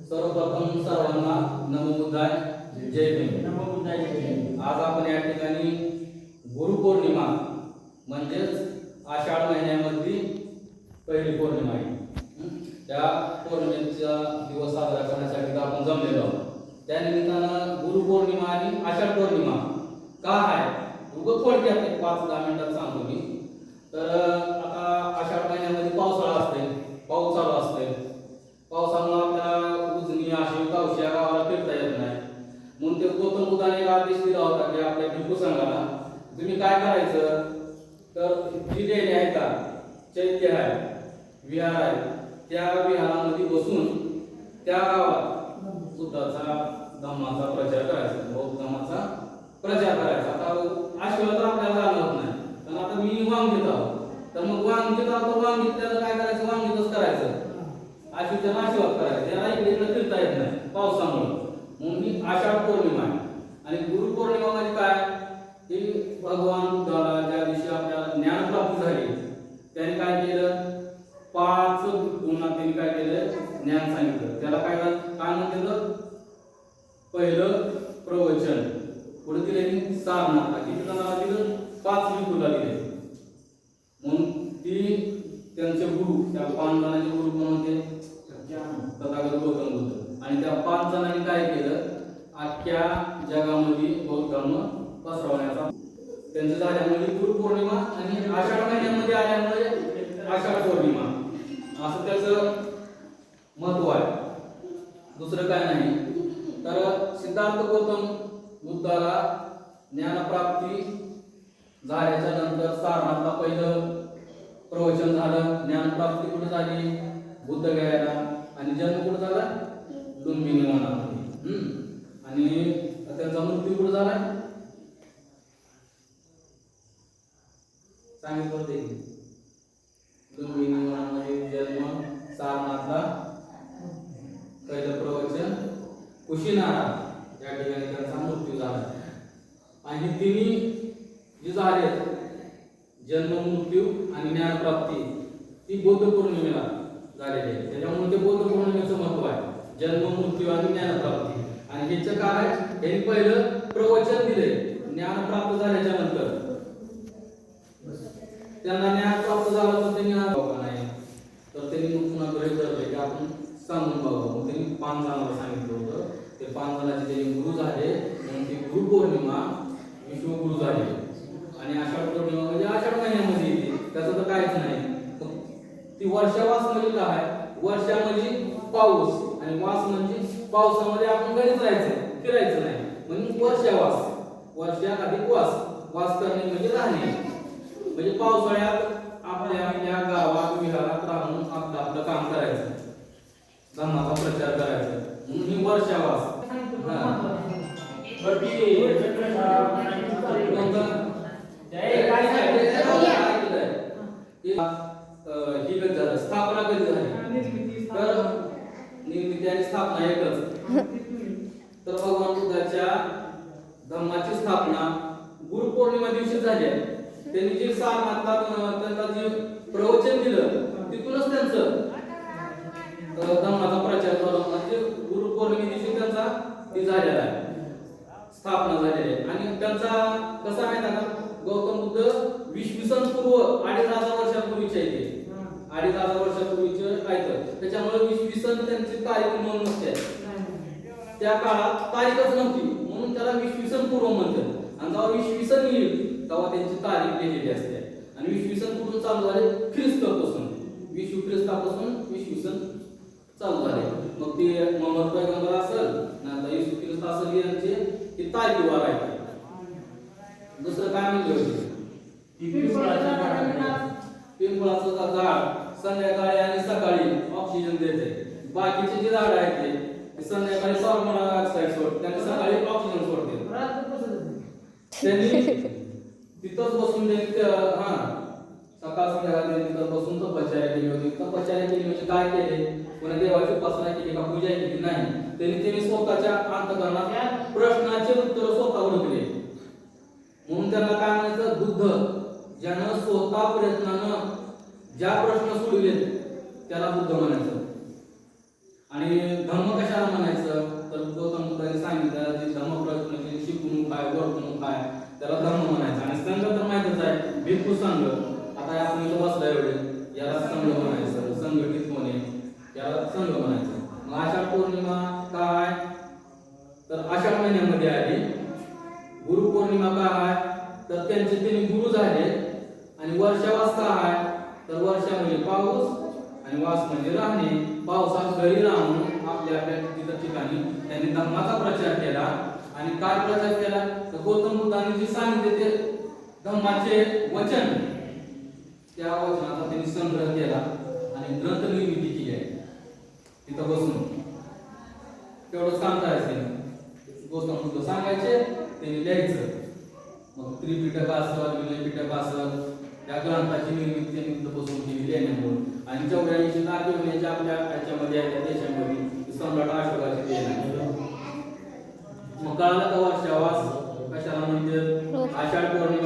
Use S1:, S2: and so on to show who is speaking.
S1: सर्वप्रथम सर्वांना नमो बुद्धाय, जय भीम. नमो बुद्धाय, जय भीम. आज आपण या ठिकाणी गुरुपौर्णिमा म्हणजेच आषाढ महिन्यामधली पहिली पौर्णिमा आहे. त्या पौर्णिमेचा दिवस साजरा करण्यासाठी आपण जमलेलो आहोत. त्या निमित्तानं गुरुपौर्णिमा आणि आषाढ पौर्णिमा का आहे उगं थोडक्यात 5-10 मिनिटात सांगतो मी. तर आता आषाढ महिन्यामध्ये पावसाळा असते, पाऊस चालू असते. पावसामुळे आपल्याला उजनी अशी गावशी गावाला फिरता येत नाही. म्हणून ते गौतम बुद्धाने एक आदेश दिला होता की आपल्या भिक्खू संघाला तुम्ही काय करायचं तर जी लेणी आहे का, चैत्य आहे, विहार आहे, त्या विहारामध्ये बसून त्या गावात बुद्धाचा धम्माचा प्रचार करायचा, बौद्ध धम्माचा प्रचार करायचा. आता आशीर्वाद तर आपल्याला जाणवत नाही, पण आता मी वांगीत आहोत तर मग वांगीत आहोत तर वांगीत त्याला काय करायचं, वांगीतच करायचं, आशीर्वाद करायचं. त्याला इकडे फिरता येत नाही पावसामुळे. म्हणून ही आषाढ पौर्णिमा आहे. आणि गुरुपौर्णिमा म्हणजे काय की भगवान बुद्धाला ज्या दिवशी आपल्याला ज्ञानप्राप्ती झाली त्याने काय केलं, 5 गुणांना त्यांनी काय केलं, ज्ञान सांगितलं. त्याला काय म्हणतात, पहिलं प्रवचन, पुढे दिले सारनाथ, किती जणांना दिलं, 5 भिक्खूला दिले. म्हणून ती त्यांचे गुरु, त्या 5 जणांचे गुरु कोण होते, तथागत गौतम बुद्ध. आणि त्या 5 जणांनी काय केलं, अख्ख्या जगामध्ये बौद्ध धर्म पसरवण्याचा त्यांचं झाल्यामुळे गुरुपौर्णिमा आणि आषाढ महिन्यामध्ये आल्यामुळे आषाढ पौर्णिमा असं त्याचं महत्व आहे. दुसरं काय नाही. तर सिद्धार्थ गौतम बुद्धाला ज्ञानप्राप्ती झाल्याच्या नंतर सारनाथला पहिलं प्रवचन झालं. ज्ञानप्राप्ती कुठे झाली, बुद्ध गयाला. आणि जन्म कुठे झाला, लुंबिनी वनामध्ये. आणि त्यांचा मृत्यू कुठे झाला, सांगितलं होते लुंबिनी वनामध्ये जन्म, सारनाथला पहिलं प्रवचन, कुशीनारा या ठिकाणी त्यांचा मृत्यू झाला. आणि तिन्ही जे झाले जन्म, मृत्यू आणि ज्ञानप्राप्ती ती बौद्ध पौर्णिमेला झालेली आहे. त्याच्यामुळे ते बौद्ध पौर्णिमेचं महत्व आहे, जन्म, मृत्यू आणि ज्ञानप्राप्ती. आणि ह्याचं काय, त्यांनी पहिलं प्रवचन दिले ज्ञानप्राप्त झाल्याच्या नंतर. त्यांना ज्ञान प्राप्त झालं तर त्यांनी नाही तर त्यांनी मग पुन्हा गृहीत धरले की आपण सांगून बघावं. मग त्यांनी 5 जणांना सांगितलं होतं. ते 5 जणांचे त्यांनी गुरु झाले. म्हणून ती गुरुपौर्णिमा विश्वगुरु झाली. आणि आषाढ पौर्णिमा म्हणजे आषाढ महिन्यामध्ये येते, त्याचं तर काहीच नाही. ती वर्षावास म्हणजे काय, वर्षा म्हणजे पाऊस आणि वास म्हणजे पावसामध्ये आपण घरीच राहायचं, फिरायचं नाही, म्हणून वर्षावास. वर्षा अधिक वास, वास करणे म्हणजे राहणे. म्हणजे पावसाळ्यात आपल्या आपल्या गावात विहारात राहून आपलं काम करायचं, धम्माचा प्रचार करायचा, म्हणून ही वर्षावास. ही कधी झालं, स्थापना कधी झाली, तर निर्मिती आणि स्थापना एकच. तर भगवान बुद्धाच्या धम्माची स्थापना गुरुपौर्णिमा दिवशी झाली आहे. त्यांनी जे सारनाथला त्यांना जे प्रवचन दिलं तिथूनच त्यांचं धम्माचा प्रचार झाला. म्हणजे गुरुपौर्णिमे दिवशी त्यांचा ती झालेला आहे, स्थापना झालेली आहे. आणि त्यांचा कसा माहिती आहे का, गौतम बुद्ध 20 पूर्व 2500 वर्षापूर्वीचे आहे. 2500 वर्षापूर्वीचे आहेत. त्याच्यामुळे 20 त्यांची तारीख नोंद नसते. त्या काळात तारीखच नव्हती, म्हणून त्याला 20 पूर्व म्हणतात. आणि जेव्हा 20 येईल तेव्हा त्यांची तारीख लिहिलेली असते. आणि 20 कुठून चालू झाले, ख्रिस्तापासून, विश्व ख्रिस्तापासून 20 चालू झाले. मग ते मोहम्मद पैगंबर असेल ना तर येशू ख्रिस्त असेल, यांचे ती तारीखवार आहे. दुसरं काय म्हणलं होते, पिंपळाचं झाड संध्याकाळी आणि सकाळी ऑक्सिजन देते. बाकीचे जे झाड आहेत ते संध्याकाळी कार्बन डायऑक्साईड सोडते आणि सकाळी ऑक्सिजन सोडते. त्यांनी तिथंच बसून सकाळ संध्याकाळी तिथं बसून तपश्चर्या केली होती. तपश्चर्या केली म्हणजे काय केले, कोणा देवाची उपासना केली का, पूजा केली नाही. त्यांनी स्वतःच्या अंतःकरणात प्रश्नाचे उत्तर स्वतः दिले. म्हणून त्यांना काय म्हणायचं, बुद्ध ज्यानं स्वतः प्रयत्नानं ज्या प्रश्न सोडविलेत त्याला बुद्ध म्हणायचं. आणि धम्म कशाला म्हणायचं तर गौतम बुद्धांनी सांगितलं की धम्म प्रश्न शिकवणूक काय वर्तणूक काय त्याला धम्म म्हणायचं. आणि संघ तर माहितच आहे, भिक्खू संघ. आता आपण इथं बसला एवढे, याला संघ म्हणायचं. संघटित होणे याला संघ म्हणायचं. मग आषाढ पौर्णिमा काय तर आषाढ महिन्यामध्ये आली. गुरुपौर्णिमा काय तर त्यांचे तीन गुरु झाले. आणि वर्षावास काय तर वर्षा म्हणजे पाऊस आणि वास म्हणजे राहणे. पावसात घरी राहून आपल्या तिथं ठिकाणी त्यांनी धम्माचा प्रचार केला. आणि काय प्रचार केला तर गौतम बुद्धांनी जे सांगितले ते धम्माचे वचन, त्या वचनाचा त्यांनी संग्रह केला आणि ग्रंथ निर्मिती केली आहे तिथं बसून. तेवढंच काम करायचं. गौतम बुद्ध सांगायचे त्यांनी लिहायचं. मग त्रिपिटक असेल विनय पिटक असेल त्या ग्रंथाची निर्मिती त्यांनी तिथं बसून केली लिहिण्यामुळे. आणि 84 नागरिकांच्या आपल्या याच्यामध्ये देशामध्ये सम्राट अशोकाची देण आहे. मग कळालं का वर्षावास कशाला म्हणजे आषाढ पौर्णिमा